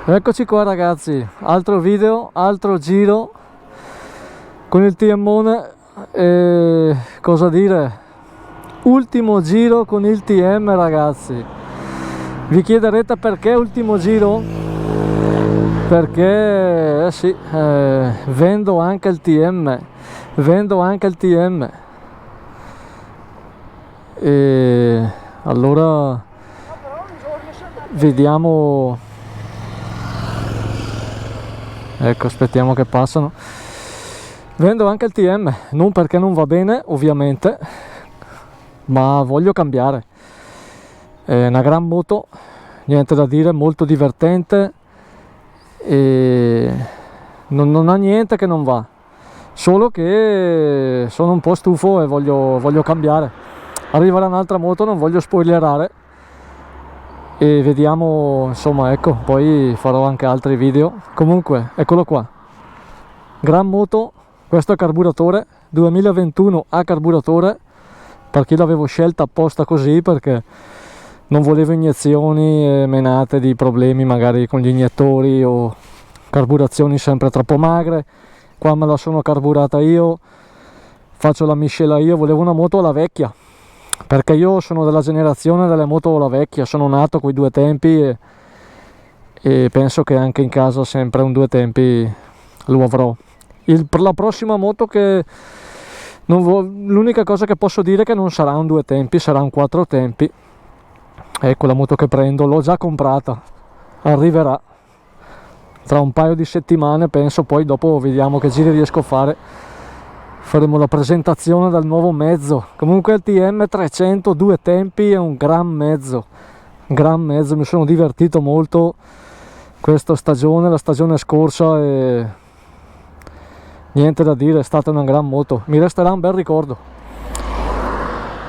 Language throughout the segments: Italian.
Eccoci qua ragazzi, altro video, altro giro con il TMone e cosa dire, ultimo giro con il TM ragazzi. Vi chiederete perché ultimo giro? Perché sì, vendo anche il TM, e allora vediamo. Ecco, aspettiamo che passano. Vendo anche il TM, non perché non va bene ovviamente, ma voglio cambiare. È una gran moto, niente da dire, molto divertente e non ha niente che non va, solo che sono un po' stufo e voglio cambiare. Arriverà un'altra moto, non voglio spoilerare e vediamo, insomma, ecco, poi farò anche altri video. Comunque eccolo qua, gran moto. Questo è carburatore 2021 a carburatore, perché l'avevo scelta apposta così, perché non volevo iniezioni e menate di problemi magari con gli iniettori o carburazioni sempre troppo magre. Qua me la sono carburata io, faccio la miscela io. Volevo una moto alla vecchia, perché io sono della generazione delle moto alla vecchia, sono nato coi due tempi e penso che anche in casa sempre un due tempi lo avrò. Per la prossima moto, che l'unica cosa che posso dire è che non sarà un due tempi, sarà un quattro tempi. Ecco la moto che prendo, l'ho già comprata, arriverà tra un paio di settimane penso, poi dopo vediamo che giri riesco a fare. Faremo la presentazione del nuovo mezzo. Comunque il TM 300 due tempi è un gran mezzo, mi sono divertito molto questa stagione, la stagione scorsa, e niente da dire, è stata una gran moto, mi resterà un bel ricordo.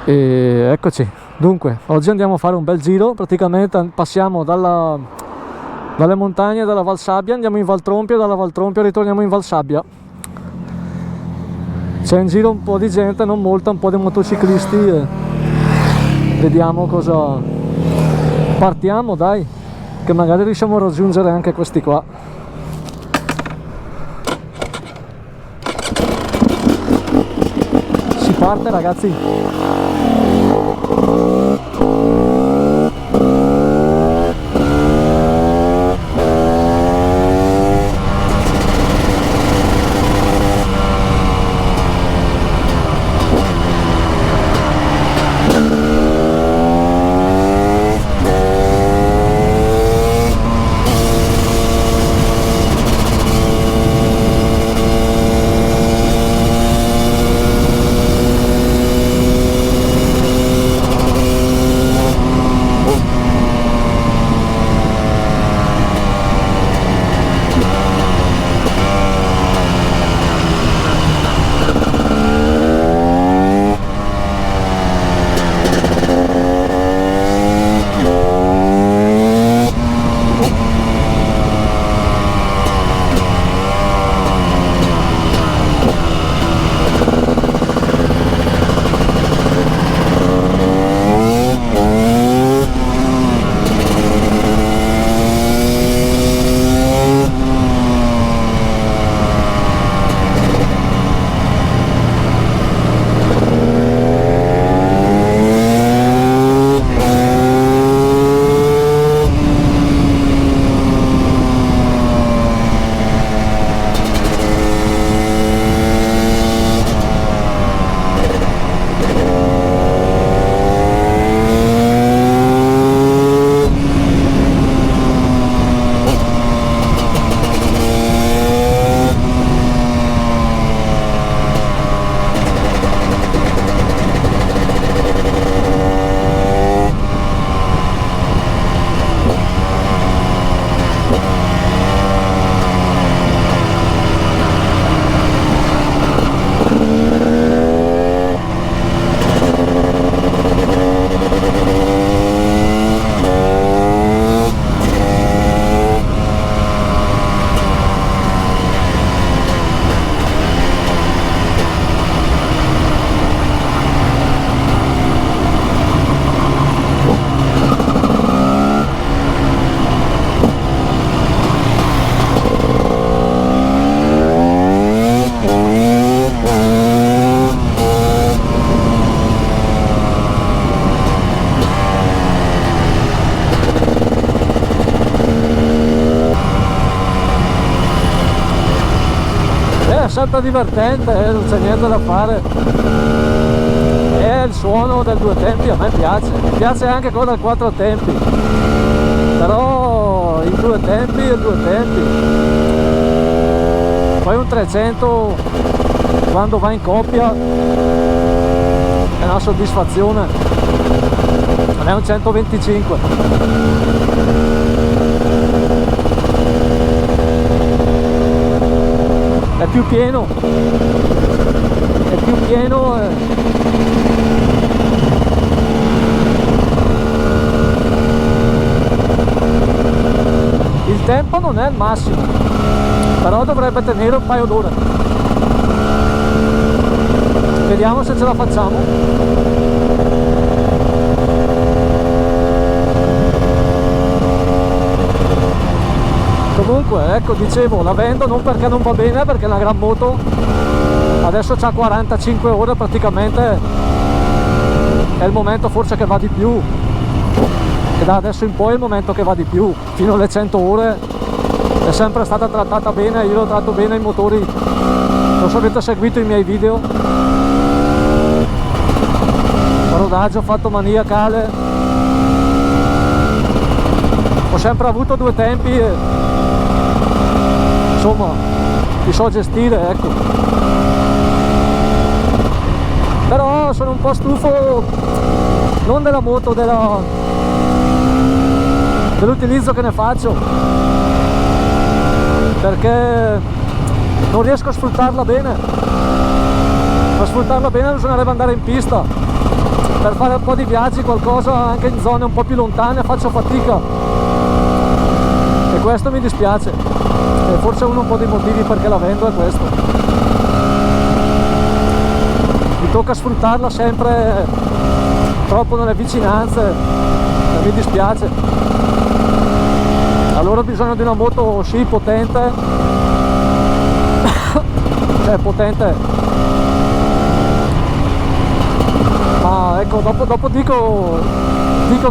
E eccoci, dunque oggi andiamo a fare un bel giro, praticamente passiamo dalle montagne della Valsabbia, andiamo in Valtrompia, dalla Valtrompia ritorniamo in Valsabbia. C'è in giro un po' di gente, non molta, un po' di motociclisti e vediamo cosa. Partiamo dai, che magari riusciamo a raggiungere anche questi qua. Si parte ragazzi. sempre divertente, non c'è niente da fare. E il suono del due tempi a me piace, mi piace anche quello del quattro tempi, però il due tempi e il due tempi. Poi un 300 quando va in coppia è una soddisfazione, non è un 125. È più pieno, il tempo non è il massimo, però dovrebbe tenere un paio d'ore. Vediamo se ce la facciamo. Comunque ecco, dicevo, la vendo non perché non va bene, perché è una gran moto, adesso c'ha 45 ore praticamente, è il momento forse che va di più, e da adesso in poi è il momento che va di più. Fino alle 100 ore è sempre stata trattata bene, io lo tratto bene i motori, non so se avete seguito i miei video, rodaggio fatto maniacale, ho sempre avuto due tempi e insomma li so gestire, ecco. Però sono un po' stufo non della moto, dell'utilizzo che ne faccio, perché non riesco a sfruttarla bene. Per sfruttarla bene bisognerebbe andare in pista, per fare un po' di viaggi, qualcosa anche in zone un po' più lontane faccio fatica, e questo mi dispiace, e forse uno un po' dei motivi perché la vendo è questo. Mi tocca sfruttarla sempre troppo nelle vicinanze e mi dispiace. Allora ho bisogno di una moto sì potente, cioè potente, ma ecco, dopo dico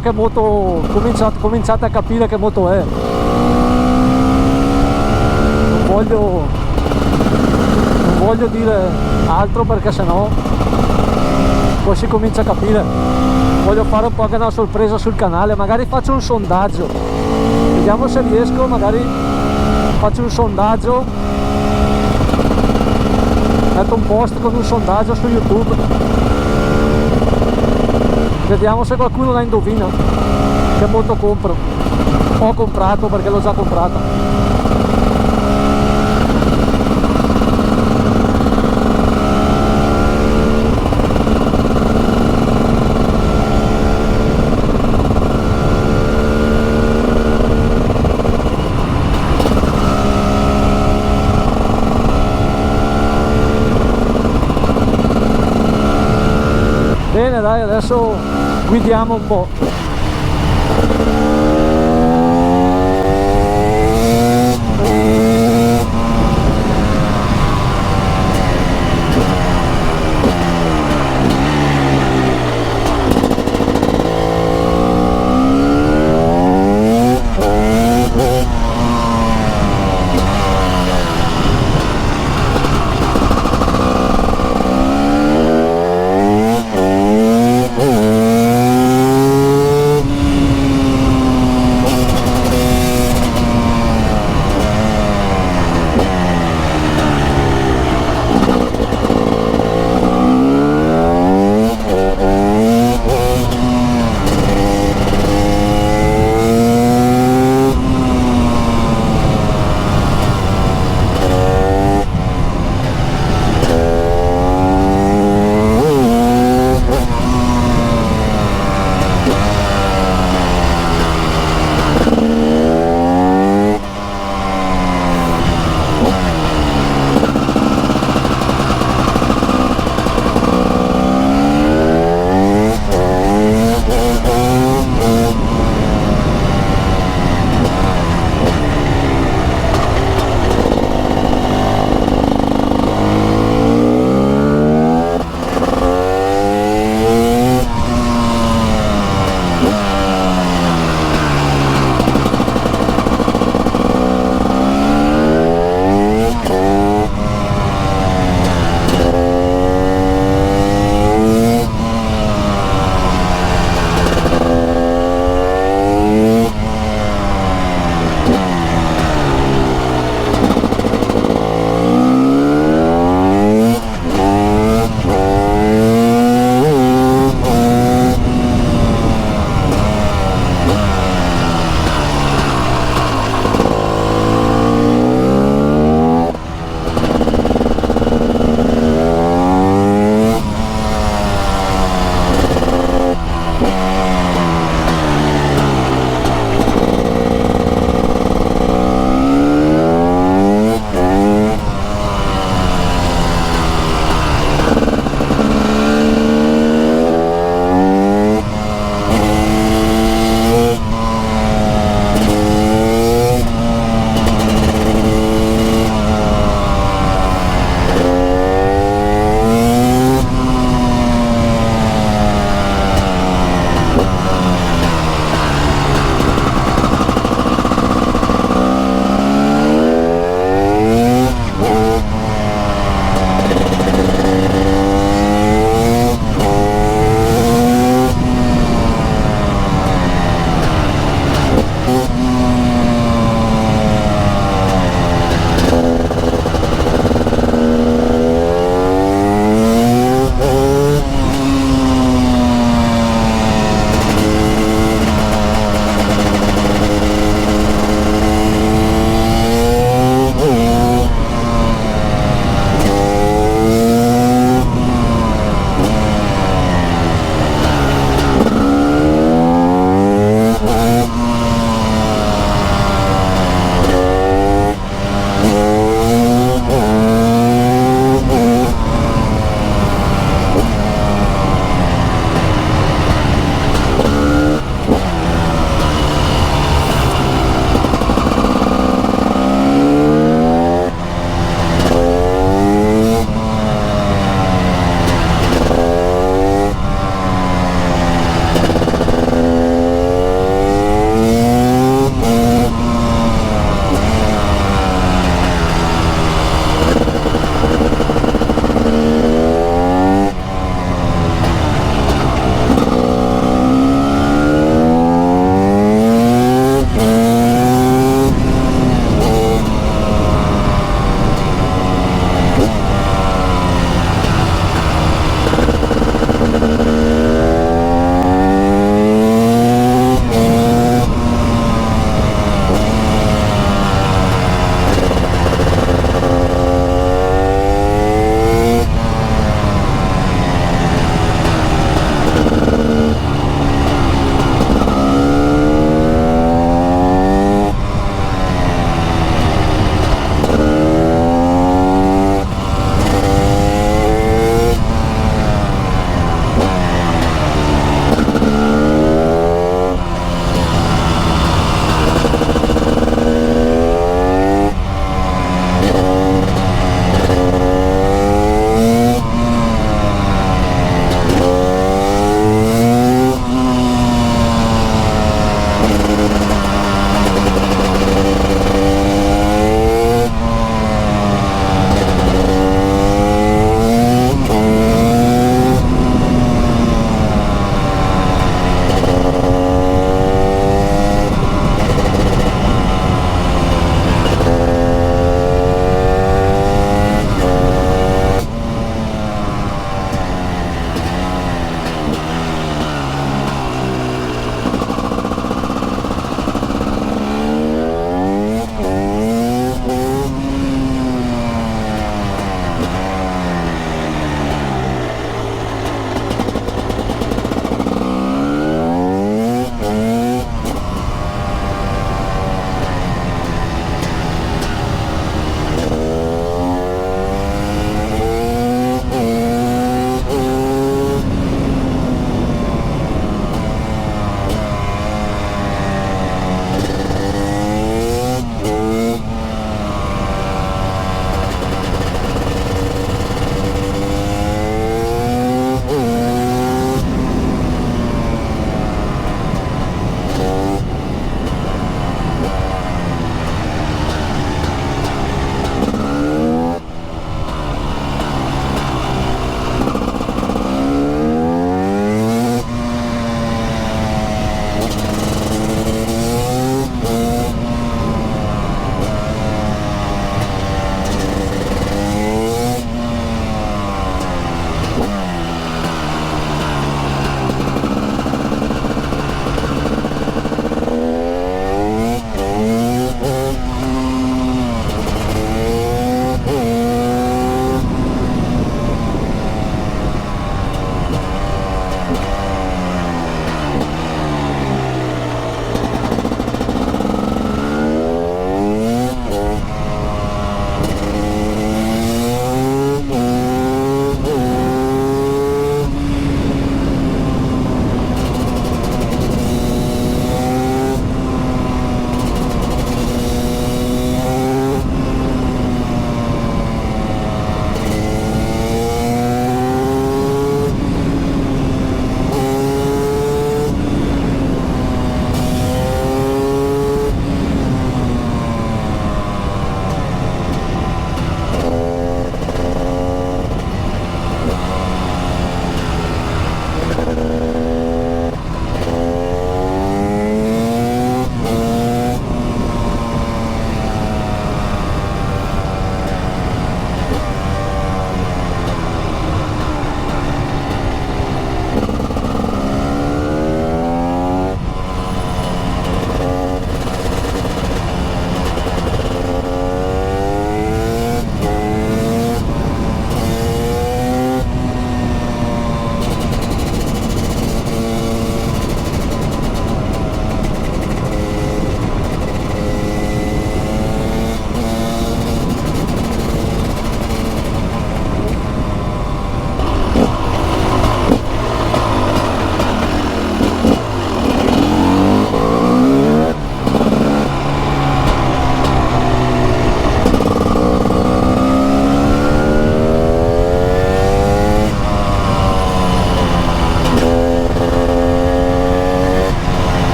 che moto, cominciate a capire che moto è. Non voglio dire altro perché sennò poi si comincia a capire. Voglio fare un po' anche una sorpresa sul canale, magari faccio un sondaggio, vediamo se riesco, magari faccio un sondaggio, metto un post con un sondaggio su YouTube, vediamo se qualcuno la indovina che moto compro, ho comprato perché l'ho già comprata. Bene, dai, adesso guidiamo un po'.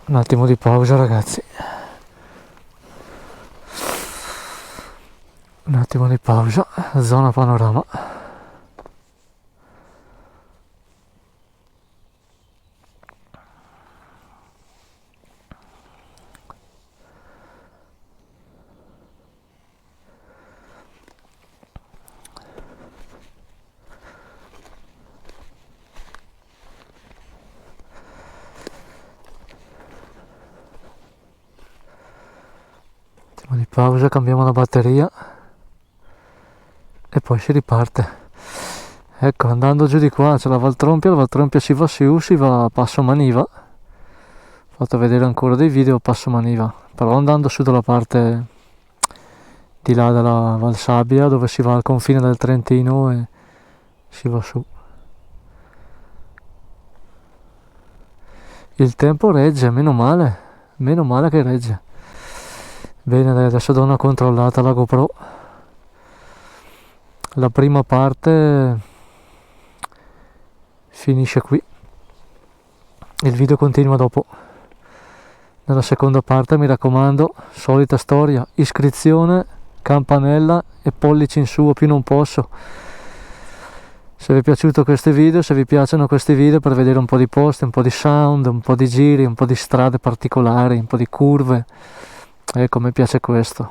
Un attimo di pausa ragazzi, un attimo di pausa, zona panorama. Di pausa, cambiamo la batteria e poi si riparte. Ecco, andando giù di qua c'è la Valtrompia si va a Passo Maniva. Ho fatto vedere ancora dei video a Passo Maniva, però andando su dalla parte di là della Valsabbia, dove si va al confine del Trentino e si va su. Il tempo regge, meno male che regge. Bene, dai, adesso do una controllata alla GoPro. La prima parte finisce qui, il video continua dopo. Nella seconda parte, mi raccomando, solita storia, iscrizione, campanella e pollici in su a più non posso. Se vi è piaciuto questo video, se vi piacciono questi video per vedere un po' di posti, un po' di sound, un po' di giri, un po' di strade particolari, un po' di curve, ecco, mi piace questo,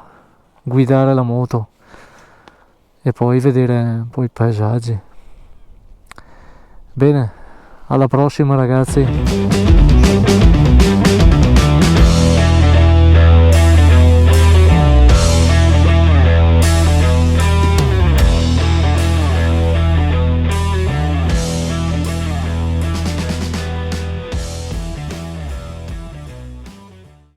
guidare la moto e poi vedere un po' i paesaggi. Bene, alla prossima ragazzi.